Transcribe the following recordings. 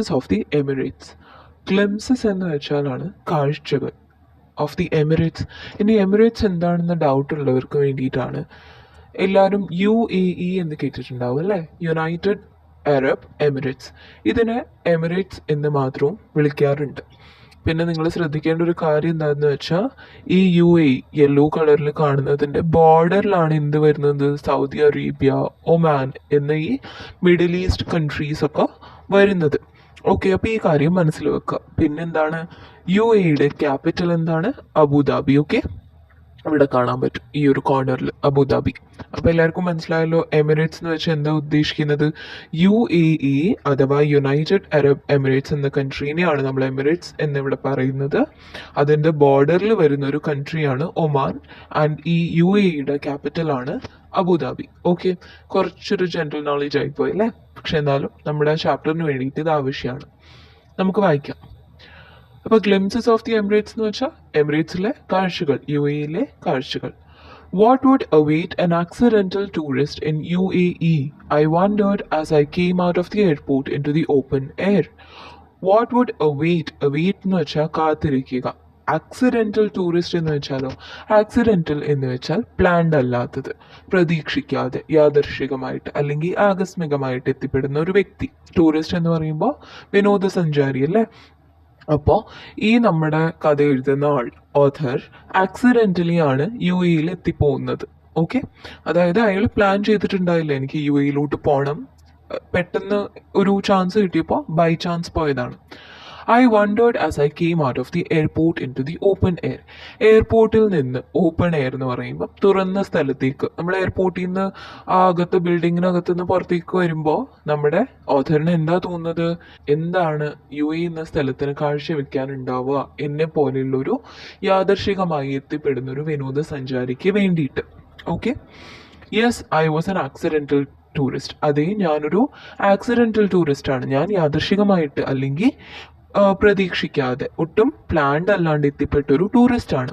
Glimpses of the Emirates. Glimpses എന്ന് വെച്ചാലാണ് കാഴ്ചകൾ of the Emirates. ഇനി എമിറേറ്റ്സ് എന്താണെന്ന് ഡൗട്ട് ഉള്ളവർക്ക് വേണ്ടിയിട്ടാണ്. എല്ലാവരും UAE എന്ന് കേട്ടിട്ടുണ്ടാവും അല്ലേ, യുണൈറ്റഡ് അറബ് എമിറേറ്റ്സ്. ഇതിനെ എമിറേറ്റ്സ് എന്ന് മാത്രവും വിളിക്കാറുണ്ട്. പിന്നെ നിങ്ങൾ ശ്രദ്ധിക്കേണ്ട ഒരു കാര്യം എന്താണെന്ന് വെച്ചാൽ ഈ UAE യെല്ലോ കളറിൽ കാണുന്നതിൻ്റെ ബോർഡറിലാണ് എന്ത് വരുന്നത്, സൗദി അറേബ്യ, ഒമാൻ എന്ന ഈ മിഡിൽ ഈസ്റ്റ് കൺട്രീസ് ഒക്കെ വരുന്നത്. ഓക്കെ, അപ്പോൾ ഈ കാര്യം മനസ്സിൽ വെക്കുക. പിന്നെന്താണ്, UAEയുടെ ക്യാപിറ്റൽ എന്താണ്, അബുദാബി. ഓക്കെ, ഇവിടെ കാണാൻ പറ്റും ഈ ഒരു കോർണറിൽ അബുദാബി. അപ്പോൾ എല്ലാവർക്കും മനസ്സിലായല്ലോ എമിറേറ്റ്സ് എന്ന് വെച്ചാൽ എന്താ ഉദ്ദേശിക്കുന്നത്. UAE അഥവാ യുണൈറ്റഡ് അറബ് എമിറേറ്റ്സ് എന്ന കൺട്രീനെയാണ് നമ്മൾ എമിറേറ്റ്സ് എന്നിവിടെ പറയുന്നത്. അതിൻ്റെ ബോർഡറിൽ വരുന്ന ഒരു കൺട്രിയാണ് ഒമാൻ. ആൻഡ് ഈ UAEയുടെ ക്യാപിറ്റലാണ് അബുദാബി. ഓക്കെ, കുറച്ചൊരു ജനറൽ നോളജ് ആയിപ്പോയി അല്ലേ, പക്ഷെ എന്നാലും നമ്മുടെ ചാപ്റ്ററിന് വേണ്ടിയിട്ട് ഇത് ആവശ്യമാണ്. നമുക്ക് വായിക്കാം. അപ്പോൾ ഗ്ലിംസസ് ഓഫ് ദി എമിറേറ്റ്സ് എന്ന് വെച്ചാൽ എമിറേറ്റ്സിലെ കാഴ്ചകൾ, UAEയിലെ കാഴ്ചകൾ. What would await an accidental tourist in UAE? I wondered as I came out of the airport into the open air. What would await എന്ന് വെച്ചാൽ കാത്തിരിക്കുക. ആക്സിഡൻ്റൽ ടൂറിസ്റ്റ് എന്ന് വെച്ചാലോ, ആക്സിഡൻ്റൽ എന്ന് വെച്ചാൽ പ്ലാൻഡ് അല്ലാത്തത്, പ്രതീക്ഷിക്കാതെ യാദർശികമായിട്ട് അല്ലെങ്കിൽ ആകസ്മികമായിട്ട് എത്തിപ്പെടുന്ന ഒരു വ്യക്തി. ടൂറിസ്റ്റ് എന്ന് പറയുമ്പോൾ വിനോദസഞ്ചാരി അല്ലേ. അപ്പോൾ ഈ നമ്മുടെ കഥ എഴുതുന്ന ആൾ, ഓഥർ, ആക്സിഡൻ്റലി ആണ് UAEയിൽ എത്തിപ്പോകുന്നത്. ഓക്കെ, അതായത് അയാൾ പ്ലാൻ ചെയ്തിട്ടുണ്ടായില്ല എനിക്ക് UAEയിലോട്ട് പോകണം, പെട്ടെന്ന് ഒരു ചാൻസ് കിട്ടിയപ്പോൾ ബൈ ചാൻസ് പോയതാണ്. I wondered as I came out of the airport into the open air. എയർപോർട്ടിൽ നിന്ന്, ഓപ്പൺ എയർ എന്ന് പറയുമ്പോൾ തുറന്ന സ്ഥലത്തേക്ക്, നമ്മൾ എയർപോർട്ടിൽ നിന്ന് അകത്ത് ബിൽഡിങ്ങിനകത്ത് നിന്ന് പുറത്തേക്ക് വരുമ്പോൾ നമ്മുടെ ഓഥറിന് എന്താ തോന്നുന്നത്, എന്താണ് UAE എന്ന സ്ഥലത്തിന് കാഴ്ചവെക്കാനുണ്ടാവുക എന്നെ പോലെയുള്ളൊരു യാദർശികമായി എത്തിപ്പെടുന്ന ഒരു വിനോദസഞ്ചാരിക്ക് വേണ്ടിയിട്ട്. Okay, yes, I was an accidental tourist. അതേ, ഞാനൊരു ആക്സിഡൻ്റൽ ടൂറിസ്റ്റ് ആണ്. ഞാൻ യാദർശികമായിട്ട് അല്ലെങ്കിൽ പ്രതീക്ഷിക്കാതെ, ഒട്ടും പ്ലാൻഡ് അല്ലാണ്ട് എത്തിപ്പെട്ട ഒരു ടൂറിസ്റ്റ് ആണ്.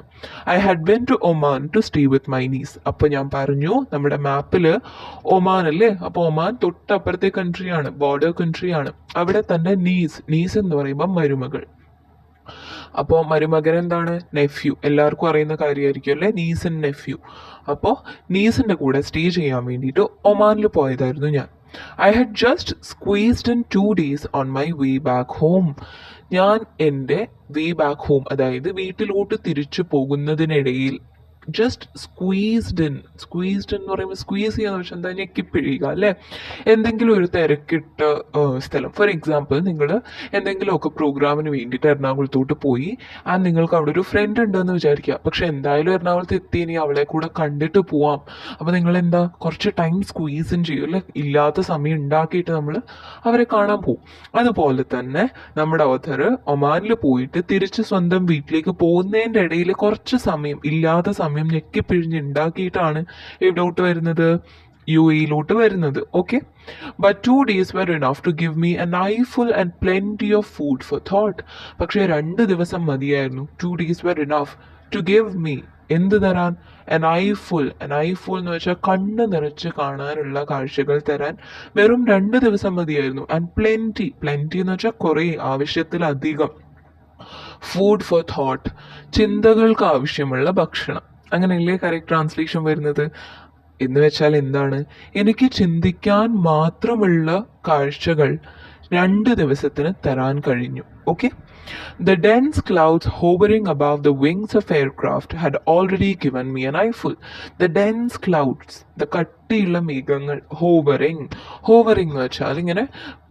I had been to Oman to stay with my niece. അപ്പോൾ ഞാൻ പറഞ്ഞു നമ്മുടെ മാപ്പിൽ ഒമാൻ അല്ലേ, അപ്പോൾ ഒമാൻ തൊട്ടപ്പുറത്തെ കൺട്രിയാണ്, ബോർഡർ കൺട്രിയാണ്. അവിടെ തന്നെ നീസ് എന്ന് പറയുമ്പോൾ മരുമകൾ. അപ്പോൾ മരുമകൻ എന്താണ്, നെഫ്യൂ. എല്ലാവർക്കും അറിയുന്ന കാര്യമായിരിക്കും അല്ലേ, നീസ് ആൻഡ് നെഫ്യൂ. അപ്പോൾ നീസിൻ്റെ കൂടെ സ്റ്റേ ചെയ്യാൻ വേണ്ടിയിട്ട് ഒമാനിൽ പോയതായിരുന്നു ഞാൻ. I had just squeezed in 2 days on my way back home. ഞാൻ എൻ്റെ വേ ബാക്ക് ഹോം, അതായത് വീട്ടിലോട്ട് തിരിച്ചു പോകുന്നതിനിടയിൽ ജസ്റ്റ് സ്ക്വീസ്ഡ് ഇൻ എന്ന് പറയുമ്പോൾ സ്ക്വീസ് ചെയ്യാന്ന് വെച്ചാൽ എന്താ, ഞെക്കിപ്പിഴിയുക അല്ലേ. എന്തെങ്കിലും ഒരു തിരക്കിട്ട സ്ഥലം, ഫോർ എക്സാമ്പിൾ നിങ്ങൾ എന്തെങ്കിലുമൊക്കെ പ്രോഗ്രാമിന് വേണ്ടിയിട്ട് എറണാകുളത്തോട്ട് പോയി, ആൻഡ് നിങ്ങൾക്ക് അവിടെ ഒരു ഫ്രണ്ട് ഉണ്ടെന്ന് വിചാരിക്കുക. പക്ഷെ എന്തായാലും എറണാകുളത്ത് എത്തി, ഇനി അവളെ കൂടെ കണ്ടിട്ട് പോവാം. അപ്പോൾ നിങ്ങൾ എന്താ, കുറച്ച് ടൈം സ്ക്വീസ് ഇൻ ചെയ്യും അല്ലേ, ഇല്ലാത്ത സമയം ഉണ്ടാക്കിയിട്ട് നമ്മൾ അവരെ കാണാൻ പോകും. അതുപോലെ തന്നെ നമ്മുടെ ഓഥർ ഒമാനിൽ പോയിട്ട് തിരിച്ച് സ്വന്തം വീട്ടിലേക്ക് പോകുന്നതിൻ്റെ ഇടയിൽ കുറച്ച് സമയം, ഇല്ലാത്ത സമയം ഞെക്കിപ്പിഴിഞ്ഞ് ഉണ്ടാക്കിയിട്ടാണ് എവിടോട്ട് വരുന്നത്, UAEയിലോട്ട് വരുന്നത്. Okay, but 2 days were enough to give me an eyeful and plenty of food for thought. പക്ഷേ 2 ദിവസം മതിയായിരുന്നു. 2 days were enough to give me, എന്ത് തരാൻ, an eyeful എന്ന് വെച്ചാൽ കണ്ണ് നിറച്ച് കാണാനുള്ള കാഴ്ചകൾ തരാൻ വെറും 2 ദിവസം മതിയായിരുന്നു. ആൻഡ് പ്ലെൻറ്റി എന്ന് വെച്ചാൽ കുറേ, ആവശ്യത്തിലധികം. ഫുഡ് ഫോർ തോട്ട്, ചിന്തകൾക്ക് ആവശ്യമുള്ള ഭക്ഷണം. അങ്ങനെയല്ലേ കറക്റ്റ് ട്രാൻസ്ലേഷൻ വരുന്നത്. എന്ന് വെച്ചാൽ എന്താണ്, എനിക്ക് ചിന്തിക്കാൻ മാത്രമുള്ള കാഴ്ചകൾ 2 ദിവസത്തിന് തരാൻ കഴിഞ്ഞു. Okay, the dense clouds hovering above the wings of aircraft had already given me an eyeful. The dense clouds, the കട്ടിയുള്ള മേഘങ്ങൾ, ഹോവറിങ് എന്ന് വെച്ചാൽ ഇങ്ങനെ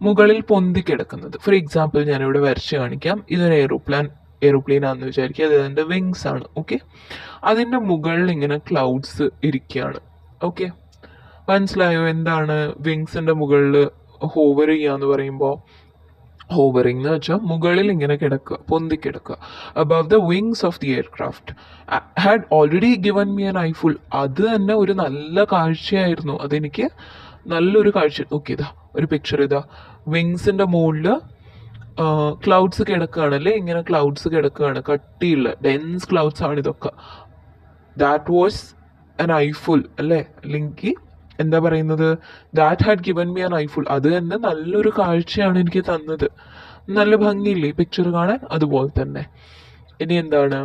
മുകളിൽ പൊന്തി കിടക്കുന്നത്. ഫോർ എക്സാമ്പിൾ ഞാനിവിടെ വരച്ച് കാണിക്കാം. ഇതൊരു എയ്റോപ്ലെയിൻ ആണെന്ന് വിചാരിക്കുക, അത് അതിൻ്റെ വിങ്സ് ആണ്. ഓക്കെ, അതിൻ്റെ മുകളിൽ ഇങ്ങനെ ക്ലൗഡ്സ് ഇരിക്കുകയാണ്. ഓക്കെ, മനസ്സിലായോ എന്താണ് വിങ്സിൻ്റെ മുകളിൽ ഹോവർ ചെയ്യാന്ന് പറയുമ്പോൾ? ഹോവറിംഗ് എന്ന് വെച്ചാൽ മുകളിൽ ഇങ്ങനെ കിടക്കുക, പൊന്തിക്കിടക്കുക. Above the wings of the aircraft had already given me an eyeful. അത് തന്നെ ഒരു നല്ല കാഴ്ചയായിരുന്നു. അതെനിക്ക് നല്ലൊരു കാഴ്ച. ഓക്കെ, ഇതാ ഒരു പിക്ചർ, ഇതാ വിങ്സിൻ്റെ മുകളിൽ ക്ലൗഡ്സ് കിടക്കുകയാണല്ലേ, ഇങ്ങനെ ക്ലൗഡ്സ് കിടക്കുകയാണ്, കട്ടിയുള്ള ഡെൻസ് ക്ലൗഡ്സ് ആണ് ഇതൊക്കെ. ദാറ്റ് വാസ് an eyeful അല്ലേ, അല്ലെങ്കിൽ എന്താ പറയുന്നത്, that had given me an eyeful, അത് തന്നെ നല്ലൊരു കാഴ്ചയാണ് എനിക്ക് തന്നത്. നല്ല ഭംഗിയില്ലേ പിക്ചർ കാണാൻ, അതുപോലെ തന്നെ. ഇനി എന്താണ്,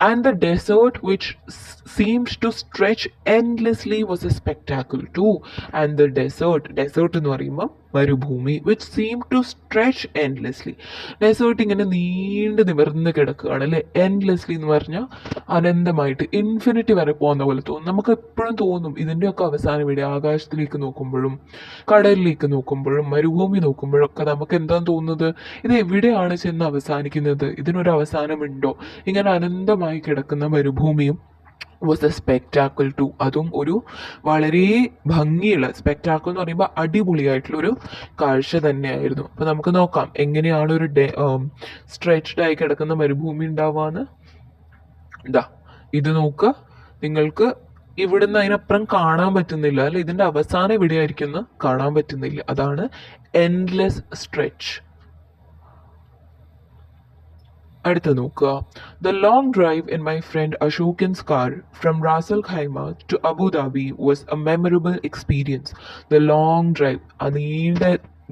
and the desert which seemed to stretch endlessly was a spectacle too. And the desert എന്ന് പറയുമ്പോൾ മരുഭൂമി, which seem to stretch endlessly. Desert ഇങ്ങനെ നീണ്ട് നിവർന്ന് കിടക്കുകയാണ് അല്ലേ. എൻഡ്ലെസ്ലി എന്ന് പറഞ്ഞാൽ അനന്തമായിട്ട്, ഇൻഫിനിറ്റി വരെ പോകുന്ന പോലെ തോന്നും. നമുക്ക് എപ്പോഴും തോന്നും ഇതിൻ്റെയൊക്കെ അവസാനം ഇവിടെ. ആകാശത്തിലേക്ക് നോക്കുമ്പോഴും കടലിലേക്ക് നോക്കുമ്പോഴും മരുഭൂമി നോക്കുമ്പോഴും ഒക്കെ നമുക്ക് എന്താണ് തോന്നുന്നത്, ഇത് എവിടെയാണ് ചെന്ന് അവസാനിക്കുന്നത്, ഇതിനൊരു അവസാനമുണ്ടോ. ഇങ്ങനെ അനന്തമായി കിടക്കുന്ന മരുഭൂമിയും വാസ് എ സ്പെക്ടാക്കിൾ ടു, അതും ഒരു വളരെ ഭംഗിയുള്ള, സ്പെക്ടാക്കിൾ എന്ന് പറയുമ്പോൾ അടിപൊളിയായിട്ടുള്ള ഒരു കാഴ്ച തന്നെയായിരുന്നു. അപ്പം നമുക്ക് നോക്കാം എങ്ങനെയാണ് ഒരു സ്ട്രെച്ച്ഡ് ആയി കിടക്കുന്ന മരുഭൂമി ഉണ്ടാവാന്ന്. ഇതാ ഇത് നോക്കുക, നിങ്ങൾക്ക് ഇവിടുന്ന് അതിനപ്പുറം കാണാൻ പറ്റുന്നില്ല അല്ലെ, ഇതിന്റെ അവസാനം എവിടെയായിരിക്കും എന്ന് കാണാൻ പറ്റുന്നില്ല. അതാണ് എൻഡ്ലെസ് സ്ട്രെച്ച്. അടുത്ത നോക്കുക, the long drive in my friend Ashokan's car from Ras al Khaimah to Abu Dhabi was a memorable experience. The long drive, ആ നീണ്ട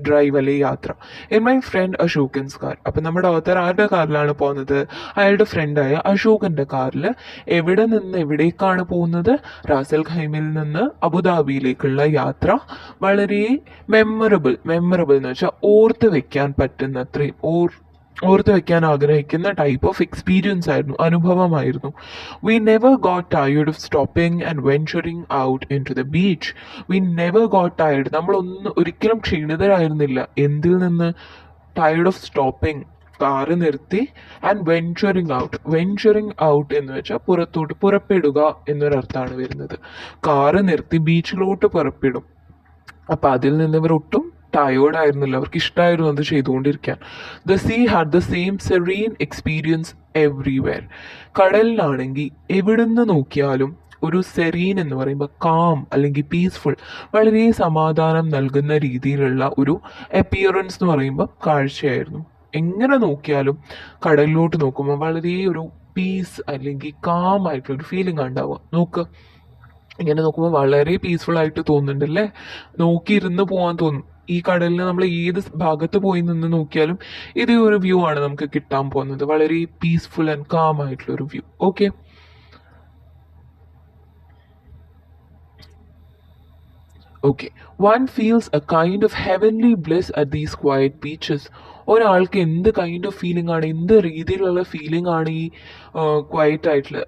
ഡ്രൈവ് അല്ലെ യാത്ര, in my friend Ashokan's car. അപ്പം നമ്മുടെ ഓത്തർ ആരുടെ കാറിലാണ് പോകുന്നത്, അയാളുടെ ഫ്രണ്ടായ അശോകന്റെ കാറിൽ. എവിടെ നിന്ന് എവിടേക്കാണ് പോകുന്നത്, റാസൽ ഖൈമിൽ നിന്ന് അബുദാബിയിലേക്കുള്ള യാത്ര വളരെ മെമ്മറബിൾ എന്ന് വെച്ചാൽ ഓർത്ത് വെക്കാൻ പറ്റുന്ന അത്രയും ഓർത്ത് വെക്കാൻ ആഗ്രഹിക്കുന്ന ടൈപ്പ് ഓഫ് എക്സ്പീരിയൻസ് ആയിരുന്നു, അനുഭവമായിരുന്നു. We never got tired of stopping and venturing out into the beach. We never got tired, ഒരിക്കലും ക്ഷീണിതരായിരുന്നില്ല. എന്തിൽ നിന്ന്, ടയേർഡ് ഓഫ് സ്റ്റോപ്പിംഗ്, കാറ് നിർത്തി, ആൻഡ് വെഞ്ചറിങ് ഔട്ട് എന്ന് വെച്ചാൽ പുറത്തോട്ട് പുറപ്പെടുക എന്നൊരർത്ഥമാണ് വരുന്നത്. കാറ് നിർത്തി ബീച്ചിലോട്ട് പുറപ്പെടും. അപ്പം അതിൽ നിന്ന് ഇവർ ഒട്ടും ടയേർഡ് ആയിരുന്നില്ല, അവർക്ക് ഇഷ്ടമായിരുന്നു അത് ചെയ്തുകൊണ്ടിരിക്കാൻ. The sea had the same serene experience everywhere. കടലിലാണെങ്കിൽ എവിടുന്ന് നോക്കിയാലും ഒരു സെറീൻ എന്ന് പറയുമ്പോൾ കാം അല്ലെങ്കിൽ പീസ്ഫുൾ, വളരെ സമാധാനം നൽകുന്ന രീതിയിലുള്ള ഒരു അപ്പിയറൻസ് എന്ന് പറയുമ്പോൾ കാഴ്ചയായിരുന്നു. എങ്ങനെ നോക്കിയാലും കടലിലോട്ട് നോക്കുമ്പോൾ വളരെ ഒരു പീസ് അല്ലെങ്കിൽ കാം ആയിട്ടുള്ള ഒരു ഫീലിംഗ് ഉണ്ടാവുക. നോക്ക്, ഇങ്ങനെ നോക്കുമ്പോൾ വളരെ പീസ്ഫുൾ ആയിട്ട് തോന്നുന്നുണ്ടല്ലേ, നോക്കിയിരുന്ന് പോകാൻ തോന്നും. ഈ കടലിൽ നമ്മൾ ഏത് ഭാഗത്ത് പോയി നിന്ന് നോക്കിയാലും ഇതേ ഒരു വ്യൂ ആണ് നമുക്ക് കിട്ടാൻ പോകുന്നത്, വളരെ പീസ്ഫുൾ ആൻഡ് കാം ആയിട്ടുള്ള ഒരു view. Okay, one feels A kind of heavenly bliss at these quiet beaches. ഒരാൾക്ക് എന്ത് കൈൻഡ് ഓഫ് ഫീലിംഗ് ആണ്, എന്ത് രീതിയിലുള്ള ഫീലിംഗ് ആണ് ഈ ക്വയറ്റ് ആയിട്ടുള്ള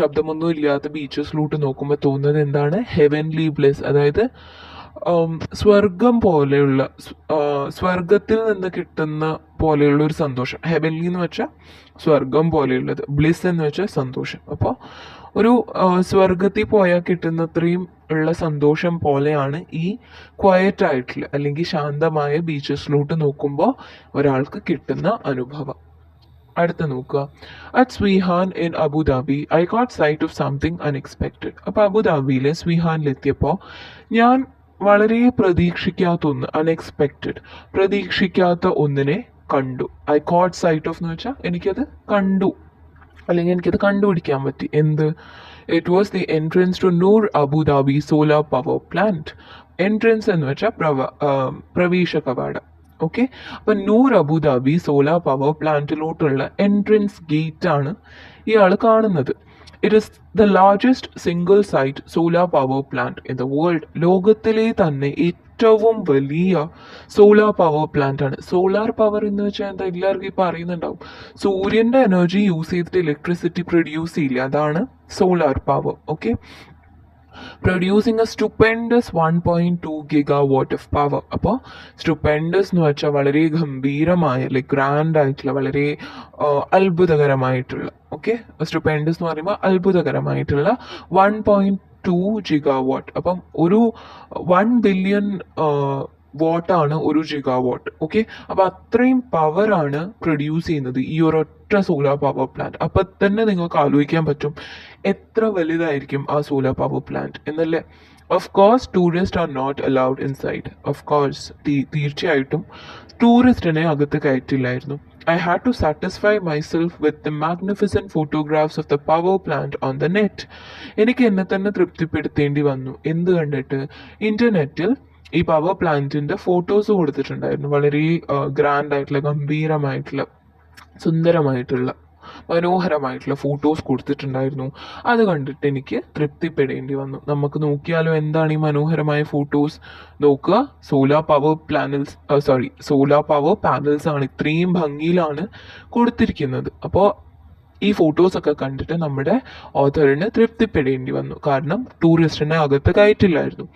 ശബ്ദമൊന്നും ഇല്ലാത്ത ബീച്ചസിലോട്ട് നോക്കുമ്പോൾ തോന്നുന്നത് എന്താണ്, ഹെവൻലി ബ്ലിസ്, അതായത് സ്വർഗം പോലെയുള്ള, സ്വർഗത്തിൽ നിന്ന് കിട്ടുന്ന പോലെയുള്ള ഒരു സന്തോഷം. ഹെവൻലി എന്ന് വെച്ചാൽ സ്വർഗം പോലെയുള്ളത്, ബ്ലിസ് എന്ന് വെച്ചാൽ സന്തോഷം. അപ്പോൾ ഒരു സ്വർഗത്തിൽ പോയാൽ കിട്ടുന്നത്രയും ഉള്ള സന്തോഷം പോലെയാണ് ഈ ക്വയറ്റ് ആയിട്ടുള്ള അല്ലെങ്കിൽ ശാന്തമായ ബീച്ചസിലോട്ട് നോക്കുമ്പോൾ ഒരാൾക്ക് കിട്ടുന്ന അനുഭവം. അടുത്ത നോക്കുക, at Sweihan in Abu Dhabi I got sight of something unexpected. അപ്പോൾ അബുദാബിയിലെ സ്വീഹാനിലെത്തിയപ്പോൾ ഞാൻ വളരെ പ്രതീക്ഷിക്കാത്ത ഒന്നിനെ കണ്ടു. ഐ ഗോട്ട് സൈറ്റ് ഓഫ് എന്ന് വെച്ചാൽ എനിക്കത് കണ്ടു അല്ലെങ്കിൽ എനിക്കത് കണ്ടുപിടിക്കാൻ പറ്റി. എന്ത്, it was the entrance to Noor Abu Dhabi solar power plant. Entrance എന്ന് വെച്ചാൽ പ്രവേശ കവാടം. ഓക്കെ, അപ്പൊ നൂർ അബുദാബി സോലാർ പവർ പ്ലാന്റിലോട്ടുള്ള എൻട്രൻസ് ഗേറ്റ് ആണ് ഇയാൾ കാണുന്നത്. It is the largest single site solar power plant in the world. ലോകത്തിലെ തന്നെ ഏറ്റവും വലിയ സോലാർ പവർ പ്ലാന്റ് ആണ്. സോലാർ പവർ എന്ന് വെച്ചാൽ എന്താ, എല്ലാവർക്കും ഇപ്പം അറിയുന്നുണ്ടാവും. സൂര്യന്റെ എനർജി യൂസ് ചെയ്തിട്ട് ഇലക്ട്രിസിറ്റി പ്രൊഡ്യൂസ് ചെയ്യില്ല, അതാണ് solar power. Okay, producing a stupendous 1.2 GW of power. അപ്പോൾ സ്റ്റുപ്പെൻഡസ് എന്ന് വെച്ചാൽ വളരെ ഗംഭീരമായ, ലൈക്ക് ഗ്രാൻഡ് ആയിട്ടുള്ള, വളരെ അത്ഭുതകരമായിട്ടുള്ള. ഓക്കെ, സ്റ്റുപ്പെൻഡസ് എന്ന് പറയുമ്പോൾ അത്ഭുതകരമായിട്ടുള്ള 1.2 GW. അപ്പം ഒരു 1 ബില്യൺ വാട്ടാണ് ഒരു ജിഗാവാട്ട്. ഓക്കെ, അപ്പൊ അത്രയും പവറാണ് പ്രൊഡ്യൂസ് ചെയ്യുന്നത് ഈ ഒരൊറ്റ സോലാർ പവർ പ്ലാന്റ്. അപ്പൊ തന്നെ നിങ്ങൾക്ക് ആലോചിക്കാൻ പറ്റും എത്ര വലുതായിരിക്കും ആ സോലാർ പവർ പ്ലാന്റ് എന്നല്ലേ. Of course tourist are not allowed inside. Of course തീർച്ചയായിട്ടും ടൂറിസ്റ്റിനെ അകത്ത് കയറ്റില്ലായിരുന്നു. I had to satisfy myself with the magnificent photographs of the power plant on the net. എനിക്ക് എന്നെ തന്നെ തൃപ്തിപ്പെടുത്തേണ്ടി വന്നു. എന്ത് കണ്ടിട്ട്? ഇന്റർനെറ്റിൽ ഈ പവർ പ്ലാന്റിന്റെ ഫോട്ടോസ് കൊടുത്തിട്ടുണ്ടായിരുന്നു. വളരെ ഗ്രാൻഡ് ആയിട്ടുള്ള, ഗംഭീരമായിട്ടുള്ള, സുന്ദരമായിട്ടുള്ള, മനോഹരമായിട്ടുള്ള ഫോട്ടോസ് കൊടുത്തിട്ടുണ്ടായിരുന്നു. അത് കണ്ടിട്ട് എനിക്ക് തൃപ്തിപ്പെടേണ്ടി വന്നു. നമുക്ക് നോക്കിയാലോ എന്താണ് ഈ മനോഹരമായ ഫോട്ടോസ്? നോക്കുക, സോലാർ പവർ പാനൽസ് ആണ്. ഇത്രയും ഭംഗിയിലാണ് കൊടുത്തിരിക്കുന്നത്. അപ്പോൾ ഈ ഫോട്ടോസൊക്കെ കണ്ടിട്ട് നമ്മുടെ ഓഥറിന് തൃപ്തിപ്പെടേണ്ടി വന്നു. കാരണം ടൂറിസ്റ്റിനെ അകത്ത് കയറ്റില്ലായിരുന്നു.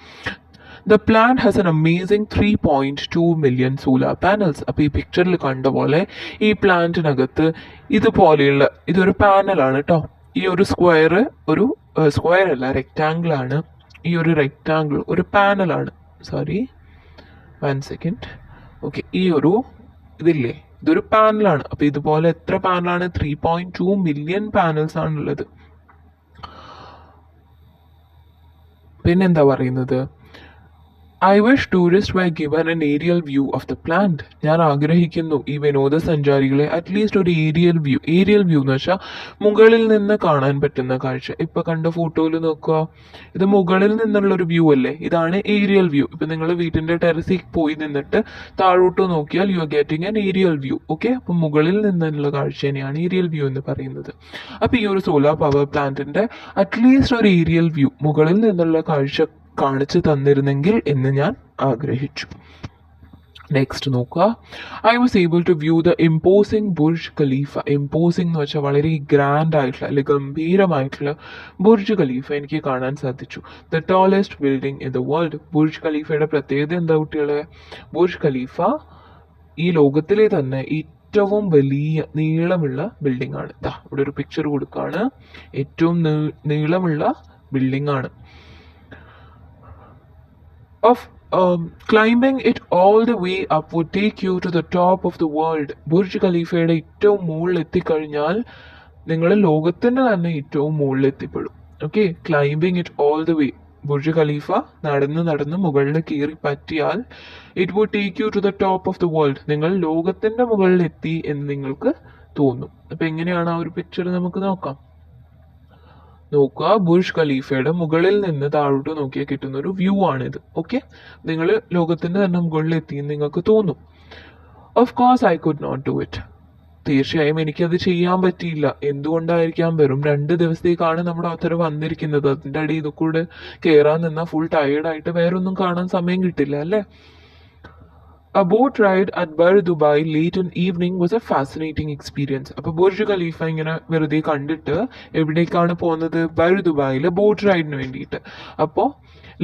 The plant has an amazing 3.2 million solar panels. അപ്പോൾ ഈ പിക്ചറിൽ കണ്ട പോലെ ഈ പ്ലാന്റിനകത്ത് ഇതുപോലെയുള്ള ഇതൊരു പാനലാണ് കേട്ടോ. ഈ ഒരു സ്ക്വയർ അല്ല, റെക്റ്റാങ്കിൾ ആണ്. ഈ ഒരു റെക്റ്റാങ്കിൾ ഒരു പാനലാണ്. Sorry, 1 second. ഓക്കെ, ഈ ഒരു ഇതില്ലേ, ഇതൊരു പാനലാണ്. അപ്പോൾ ഇതുപോലെ എത്ര പാനലാണ്? 3.2 മില്യൺ പാനൽസ് ആണുള്ളത്. പിന്നെന്താ പറയുന്നത്? I wish tourists were given an aerial view of the plant. ഞാൻ ആഗ്രഹിക്കുന്നു ഈ വിനോദസഞ്ചാരികളെ അറ്റ്ലീസ്റ്റ് ഒരു ഏരിയൽ വ്യൂ എന്ന് വെച്ചാൽ മുകളിൽ നിന്ന് കാണാൻ പറ്റുന്ന കാഴ്ച. ഇപ്പൊ കണ്ട ഫോട്ടോയിൽ നോക്കുക, ഇത് മുകളിൽ നിന്നുള്ളൊരു വ്യൂ അല്ലേ? ഇതാണ് ഏരിയൽ വ്യൂ. ഇപ്പൊ നിങ്ങൾ വീട്ടിന്റെ ടെറസിൽ പോയി നിന്നിട്ട് താഴോട്ട് നോക്കിയാൽ you are getting an aerial view. Okay, അപ്പൊ മുകളിൽ നിന്നുള്ള കാഴ്ചയാണ് ഏരിയൽ വ്യൂ എന്ന് പറയുന്നത്. അപ്പൊ ഈ ഒരു സോലാർ പവർ പ്ലാന്റിന്റെ അറ്റ്ലീസ്റ്റ് ഒരു ഏരിയൽ വ്യൂ, മുകളിൽ നിന്നുള്ള കാഴ്ച കാണിച്ചു തന്നിരുന്നെങ്കിൽ എന്ന് ഞാൻ ആഗ്രഹിച്ചു. നെക്സ്റ്റ് നോക്കുക. I was able to view the imposing Burj Khalifa. Imposing എന്ന് വെച്ചാൽ വളരെ ഗ്രാൻഡ് ആയിട്ടുള്ള അല്ലെങ്കിൽ ഗംഭീരമായിട്ടുള്ള ബുർജ് ഖലീഫ എനിക്ക് കാണാൻ സാധിച്ചു. The tallest building in the world. Burj ഖലീഫയുടെ പ്രത്യേകത എന്താ കുട്ടികളെ? ബുർജ് ഖലീഫ ഈ ലോകത്തിലെ തന്നെ ഏറ്റവും വലിയ നീളമുള്ള ബിൽഡിംഗ് ആണ്. ഇവിടെ ഒരു പിക്ചർ കൊടുക്കുകയാണ്. ഏറ്റവും നീളമുള്ള ബിൽഡിംഗ് ആണ്. Climbing it all the way up would take you to the top of the world. Burj ഖലീഫയുടെ ഏറ്റവും മുകളിൽ എത്തിക്കഴിഞ്ഞാൽ നിങ്ങൾ ലോകത്തിന്റെ തന്നെ ഏറ്റവും മുകളിൽ എത്തിപ്പെടും. Okay, climbing it all the way. Burj Khalifa നടന്ന് മുകളിൽ കയറി പറ്റിയാൽ it would take you to the top of the world. നിങ്ങൾ ലോകത്തിന്റെ മുകളിൽ എത്തി എന്ന് നിങ്ങൾക്ക് തോന്നും. അപ്പൊ എങ്ങനെയാണ് ആ ഒരു പിക്ചർ നമുക്ക് നോക്കാം. നോക്കുക, ബുർജ് ഖലീഫയുടെ മുകളിൽ നിന്ന് താഴോട്ട് നോക്കിയാൽ കിട്ടുന്ന ഒരു വ്യൂ ആണിത്. ഓക്കെ, നിങ്ങൾ ലോകത്തിന്റെ തന്നെ മുകളിൽ എത്തിയെന്ന് നിങ്ങൾക്ക് തോന്നും. Of course I could not do it. തീർച്ചയായും എനിക്കത് ചെയ്യാൻ പറ്റിയില്ല. എന്തുകൊണ്ടായിരിക്കാം? വെറും 2 ദിവസത്തേക്കാണ് നമ്മുടെ ഓഥർ വന്നിരിക്കുന്നത്. അതിൻ്റെ ഇടയിൽ ഇത് കൂടെ കയറാൻ നിന്നാൽ ഫുൾ ടയേർഡായിട്ട് വേറൊന്നും കാണാൻ സമയം കിട്ടില്ല അല്ലേ? A boat ride at Bur Dubai late in evening was a fascinating experience. അപ്പോൾ ബുർജ് ഖലീഫ ഇങ്ങനെ വെറുതെ കണ്ടിട്ട് എവിടേക്കാണ് പോകുന്നത്? ബർ ദുബായിലെ ബോട്ട് റൈഡിന് വേണ്ടിയിട്ട്. അപ്പോൾ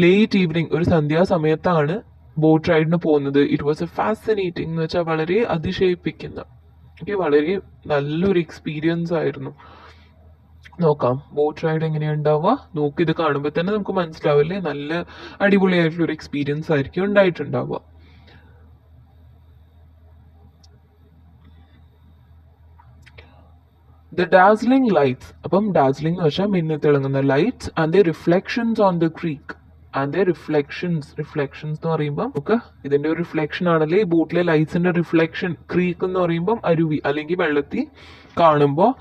ലേറ്റ് ഈവനിങ്, ഒരു സന്ധ്യാസമയത്താണ് ബോട്ട് റൈഡിന് പോകുന്നത്. ഇറ്റ് വാസ് എ ഫാസിനേറ്റിംഗ് എന്ന് വെച്ചാൽ വളരെ അതിശയിപ്പിക്കുന്ന, വളരെ നല്ലൊരു എക്സ്പീരിയൻസ് ആയിരുന്നു. നോക്കാം ബോട്ട് റൈഡ് എങ്ങനെയുണ്ടാവുക. നോക്കി ഇത് കാണുമ്പോൾ തന്നെ നമുക്ക് മനസ്സിലാവില്ലേ, നല്ല അടിപൊളിയായിട്ടുള്ള ഒരു എക്സ്പീരിയൻസ് ആയിരിക്കും ഉണ്ടായിട്ടുണ്ടാവുക. The dazzling lights. അപ്പം ഡാസ്ലിംഗ് എന്ന് വെച്ചാൽ മിന്നിത്തിളങ്ങുന്ന lights and the reflections on the creek. And the reflections എന്ന് പറയുമ്പോൾ നമുക്ക് ഇതിന്റെ ഒരു റിഫ്ലക്ഷൻ ആണല്ലേ ഈ ബോട്ടിലെ ലൈറ്റ്സിന്റെ റിഫ്ലക്ഷൻ. ക്രീക്ക് എന്ന് പറയുമ്പോൾ അരുവി അല്ലെങ്കിൽ വെള്ളത്തിൽ കാണുമ്പോൾ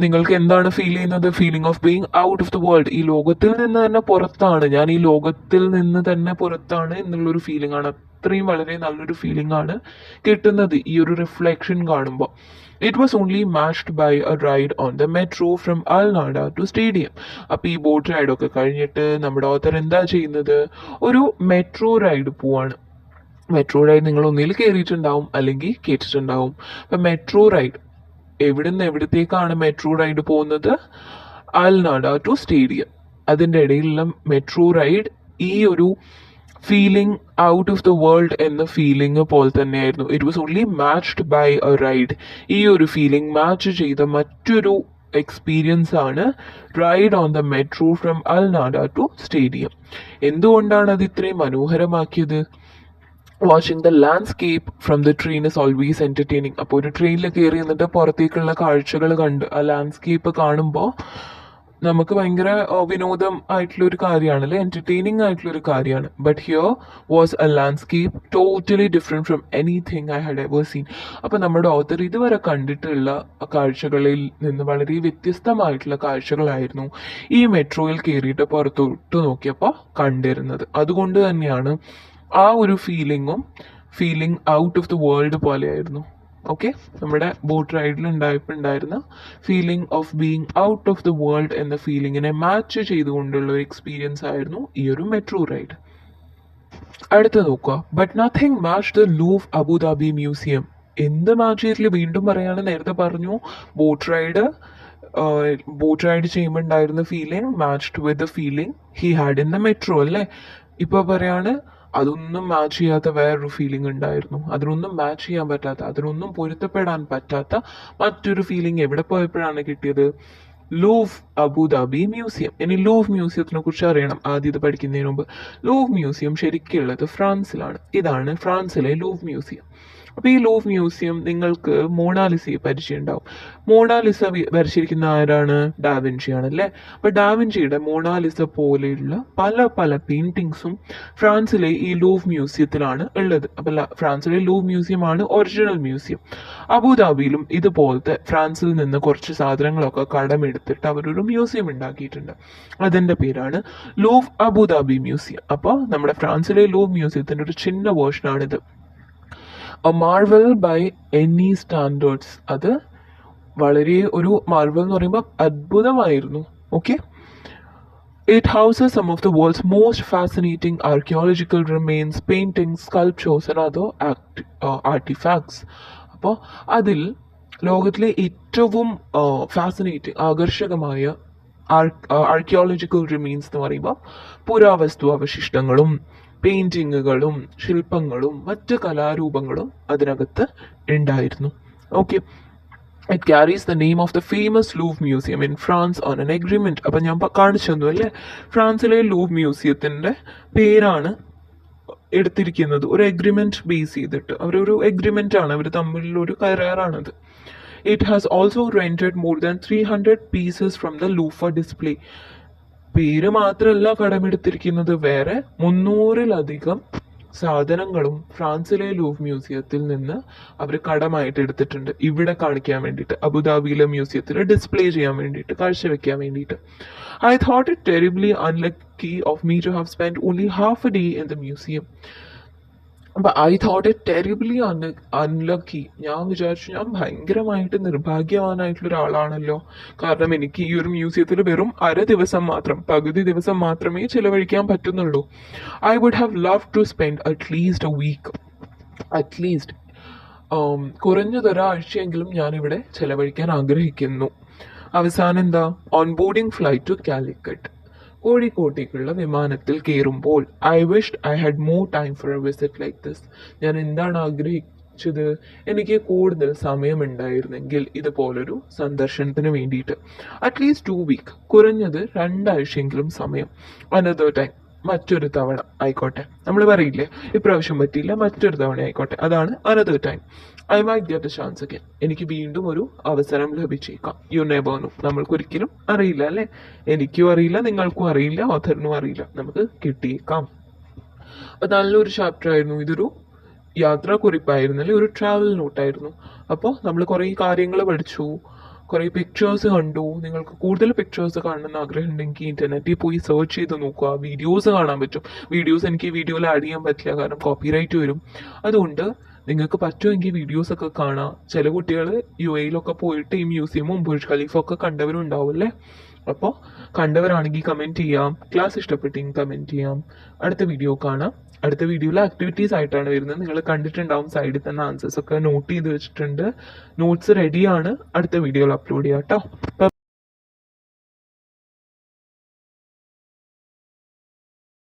നിങ്ങൾക്ക് എന്താണ് ഫീൽ ചെയ്യുന്നത്? Feeling of being out of the world. ഈ ലോകത്തിൽ നിന്ന് തന്നെ പുറത്താണ്, ഞാൻ ഈ ലോകത്തിൽ നിന്ന് തന്നെ പുറത്താണ് എന്നുള്ളൊരു ഫീലിംഗ് ആണ്. അത്രയും വളരെ നല്ലൊരു ഫീലിംഗ് ആണ് കിട്ടുന്നത് ഈ ഒരു റിഫ്ലക്ഷൻ കാണുമ്പോൾ. It was only matched by a ride on the metro from Al Nada to Stadium. അപ്പോൾ ഈ ബോട്ട് റൈഡൊക്കെ കഴിഞ്ഞിട്ട് നമ്മുടെ ഓഥർ എന്താ ചെയ്യുന്നത്? ഒരു മെട്രോ റൈഡ് പോവാണ്. മെട്രോ റൈഡ് നിങ്ങൾ ഒന്നിൽ കയറിയിട്ടുണ്ടാവും അല്ലെങ്കിൽ കേട്ടിട്ടുണ്ടാവും. അപ്പം മെട്രോ റൈഡ് എവിടത്തേക്കാണ് മെട്രോ റൈഡ് പോകുന്നത്? Al Nahda to stadium. അതിൻ്റെ ഇടയിലുള്ള മെട്രോ റൈഡ് ഈ ഒരു feeling out of the world എന്ന ഫീലിംഗ് പോലെ തന്നെയായിരുന്നു. It was only matched by a ride. ഈ ഒരു ഫീലിംഗ് മാച്ച് ചെയ്ത മറ്റൊരു എക്സ്പീരിയൻസ് ആണ് ride on the metro from Al Nahda to stadium. എന്തുകൊണ്ടാണ് അത് ഇത്രയും മനോഹരമാക്കിയത്? Watching the landscape from the train is always entertaining. അപ്പോൾ ഒരു ട്രെയിനിൽ കയറി എന്നിട്ട് പുറത്തേക്കുള്ള കാഴ്ചകൾ കണ്ട് ആ ലാൻഡ്സ്കേപ്പ് കാണുമ്പോൾ നമുക്ക് ഭയങ്കര വിനോദം ആയിട്ടുള്ള ഒരു കാര്യമാണല്ലേ, എന്റർടൈനിങ് ആയിട്ടുള്ള ഒരു കാര്യമാണ്. But here was A landscape totally different from anything I had ever seen. അപ്പൊ നമ്മുടെ ഓത്തർ ഇതുവരെ കണ്ടിട്ടുള്ള കാഴ്ചകളിൽ നിന്ന് വളരെ വ്യത്യസ്തമായിട്ടുള്ള കാഴ്ചകളായിരുന്നു ഈ മെട്രോയിൽ കയറിയിട്ട് പുറത്തോട്ട് നോക്കിയപ്പോൾ കണ്ടിരുന്നത്. അതുകൊണ്ട് തന്നെയാണ് ആ ഒരു feeling out of the world പോലെയായിരുന്നു. ഓക്കെ, നമ്മുടെ ബോട്ട് റൈഡിൽ ഉണ്ടായിരുന്ന feeling of being out of the world എന്ന ഫീലിങ്ങിനെ മാച്ച് ചെയ്തുകൊണ്ടുള്ള ഒരു എക്സ്പീരിയൻസ് ആയിരുന്നു ഈ ഒരു മെട്രോ റൈഡ്. അടുത്ത നോക്കുക, but nothing match the Louvre Abu Dhabi museum. എന്ത് മാച്ച് ചെയ്തില്ല, വീണ്ടും പറയാണ്, നേരത്തെ പറഞ്ഞു ബോട്ട് റൈഡ് ചെയ്യുമ്പോൾ ഉണ്ടായിരുന്ന feeling matched with the feeling he had in the metro അല്ലേ. ഇപ്പൊ പറയാണ് അതൊന്നും മാച്ച് ചെയ്യാത്ത വേറൊരു ഫീലിംഗ് ഉണ്ടായിരുന്നു, അതിനൊന്നും മാച്ച് ചെയ്യാൻ പറ്റാത്ത, അതിനൊന്നും പൊരുത്തപ്പെടാൻ പറ്റാത്ത മറ്റൊരു ഫീലിംഗ് എവിടെ പോയപ്പോഴാണ് കിട്ടിയത്? ലൂവ് അബുദാബി മ്യൂസിയം. ഇനി ലൂവ് മ്യൂസിയത്തിനെ കുറിച്ച് അറിയണം ആദ്യം ഇത് പഠിക്കുന്നതിന് മുമ്പ്. ലൂവ് മ്യൂസിയം ശരിക്കുള്ളത് ഫ്രാൻസിലാണ്. ഇതാണ് ഫ്രാൻസിലെ ലൂവ് മ്യൂസിയം. അപ്പൊ ഈ ലൂവ് മ്യൂസിയം നിങ്ങൾക്ക് മോണാലിസയെ പരിചയം ഉണ്ടാവും. മോണാലിസ വരച്ചിരിക്കുന്ന ആരാണ്? ഡാവിഞ്ചിയാണ് അല്ലേ. അപ്പൊ ഡാവിഞ്ചിയുടെ മോണാലിസ പോലെയുള്ള പല പല പെയിന്റിങ്സും ഫ്രാൻസിലെ ഈ ലൂവ് മ്യൂസിയത്തിലാണ് ഉള്ളത്. അപ്പൊ ഫ്രാൻസിലെ ലൂവ് മ്യൂസിയം ആണ് ഒറിജിനൽ മ്യൂസിയം. അബുദാബിയിലും ഇതുപോലത്തെ ഫ്രാൻസിൽ നിന്ന് കുറച്ച് സാധനങ്ങളൊക്കെ കടമെടുത്തിട്ട് അവരൊരു മ്യൂസിയം ഉണ്ടാക്കിയിട്ടുണ്ട്. അതിന്റെ പേരാണ് ലൂവ് അബുദാബി മ്യൂസിയം. അപ്പൊ നമ്മുടെ ഫ്രാൻസിലെ ലൂവ് മ്യൂസിയത്തിന്റെ ഒരു ചിന്ന വേർഷനാണിത്. A marvel by any standards. അത് വളരെ ഒരു മാർവൽ എന്ന് പറയുമ്പോൾ അത്ഭുതമായിരുന്നു. Okay, it houses some of the world's most fascinating archaeological remains, paintings, sculptures and other artifacts. അപ്പോൾ അതിൽ ലോകത്തിലെ ഏറ്റവും ഫാസിനേറ്റിംഗ് ആകർഷകമായ ആർക്കിയോളജിക്കൽ റിമെയിൻസ് എന്ന് പറയുമ്പോൾ പുരാവസ്തു അവശിഷ്ടങ്ങളും പെയിന്റിങ്ങുകളും ശില്പങ്ങളും മറ്റ് കലാരൂപങ്ങളും അതിനകത്ത് ഉണ്ടായിരുന്നു. Okay, it carries the name of the famous Louvre museum in France on an agreement. അപ്പം ഞാൻ കാണിച്ചു തന്നു അല്ലേ, ഫ്രാൻസിലെ ലൂവ് മ്യൂസിയത്തിന്റെ പേരാണ് എടുത്തിരിക്കുന്നത് ഒരു എഗ്രിമെന്റ് ബേസ് ചെയ്തിട്ട്. അവരൊരു എഗ്രിമെന്റ് ആണ്, അവർ തമ്മിലുള്ള ഒരു കരാറാണത്. It has also rented more than 300 pieces from the Louvre for display. പേര് മാത്രമല്ല കടമെടുത്തിരിക്കുന്നത്, വേറെ 300-ലധികം സാധനങ്ങളും ഫ്രാൻസിലെ ലൂവ് മ്യൂസിയത്തിൽ നിന്ന് അവർ കടമായിട്ട് എടുത്തിട്ടുണ്ട്, ഇവിടെ കാണിക്കാൻ വേണ്ടിയിട്ട്, അബുദാബിയിലെ മ്യൂസിയത്തിൽ ഡിസ്പ്ലേ ചെയ്യാൻ വേണ്ടിയിട്ട്, കാഴ്ചവെക്കാൻ വേണ്ടിയിട്ട്. I thought it terribly unlucky of me to have spend only half a day in the museum. അപ്പൊ I thought it terribly unlucky. ഞാൻ വിചാരിച്ചു ഞാൻ ഭയങ്കരമായിട്ട് നിർഭാഗ്യവാനായിട്ടുള്ള ഒരാളാണല്ലോ, കാരണം എനിക്ക് ഈ ഒരു മ്യൂസിയത്തിൽ വെറും പകുതി ദിവസം മാത്രമേ ചിലവഴിക്കാൻ പറ്റുന്നുള്ളൂ. I would have love to spend at least a week, at least കുറഞ്ഞതൊരാഴ്ചയെങ്കിലും ഞാനിവിടെ ചിലവഴിക്കാൻ ആഗ്രഹിക്കുന്നു. അവസാനം എന്താ, on boarding flight to Calicut, കോഴിക്കോട്ടേക്കുള്ള വിമാനത്തിൽ കയറുമ്പോൾ I wished I had more time for a visit like this. ഞാൻ എന്താണ് ആഗ്രഹിച്ചത്, എനിക്ക് കൂടുതൽ സമയമുണ്ടായിരുന്നെങ്കിൽ ഇതുപോലൊരു സന്ദർശനത്തിന് വേണ്ടിയിട്ട്. അറ്റ്ലീസ്റ്റ് 2 വീക്ക്, കുറഞ്ഞത് 2 ആഴ്ചയെങ്കിലും സമയം. അനദർ ടൈം, മറ്റൊരു തവണ ആയിക്കോട്ടെ, നമ്മൾ പറയില്ലേ ഇപ്രാവശ്യം പറ്റിയില്ല മറ്റൊരു തവണ ആയിക്കോട്ടെ, അതാണ് another time. I might get A chance again. എനിക്ക് വീണ്ടും ഒരു അവസരം ലഭിച്ചേക്കാം. യു നെവർ നോ, നമ്മൾക്കൊരിക്കലും അറിയില്ല അല്ലേ. എനിക്കും അറിയില്ല, നിങ്ങൾക്കും അറിയില്ല, ഓഥറിനും അറിയില്ല, നമുക്ക് കിട്ടിയേക്കാം. അത് നല്ലൊരു ചാപ്റ്റർ ആയിരുന്നു. ഇതൊരു യാത്രാക്കുറിപ്പായിരുന്നു അല്ലെ, ഒരു ട്രാവൽ നോട്ടായിരുന്നു. അപ്പോൾ നമ്മൾ കുറേ കാര്യങ്ങൾ പഠിച്ചു, കുറേ പിക്ചേഴ്സ് കണ്ടു. നിങ്ങൾക്ക് കൂടുതൽ പിക്ചേഴ്സ് കാണണമെന്ന് ആഗ്രഹം ഉണ്ടെങ്കിൽ ഇന്റർനെറ്റിൽ പോയി സെർച്ച് ചെയ്ത് നോക്കുക, വീഡിയോസ് കാണാൻ പറ്റും. വീഡിയോസ് എനിക്ക് വീഡിയോയിൽ ആഡ് ചെയ്യാൻ പറ്റില്ല, കാരണം കോപ്പിറൈറ്റ് വരും. അതുകൊണ്ട് നിങ്ങൾക്ക് പറ്റുമെങ്കിൽ വീഡിയോസ് ഒക്കെ കാണാം. ചില കുട്ടികൾ UAE പോയിട്ട് ഈ മ്യൂസിയമും ബുർജ് ഖലീഫൊക്കെ കണ്ടവരുണ്ടാവും അല്ലേ. അപ്പോൾ കണ്ടവരാണെങ്കിൽ കമൻറ്റ് ചെയ്യാം, ക്ലാസ് ഇഷ്ടപ്പെട്ടെങ്കിൽ കമൻറ്റ് ചെയ്യാം. അടുത്ത വീഡിയോ കാണാം. അടുത്ത വീഡിയോയിൽ ആക്ടിവിറ്റീസ് ആയിട്ടാണ് വരുന്നത്. നിങ്ങൾ കണ്ടിട്ടുണ്ടാവും, സൈഡിൽ തന്നെ ആൻസേഴ്സ് ഒക്കെ നോട്ട് ചെയ്ത് വെച്ചിട്ടുണ്ട്. നോട്ട്സ് റെഡിയാണ്, അടുത്ത വീഡിയോയിൽ അപ്ലോഡ് ചെയ്യാം കേട്ടോ.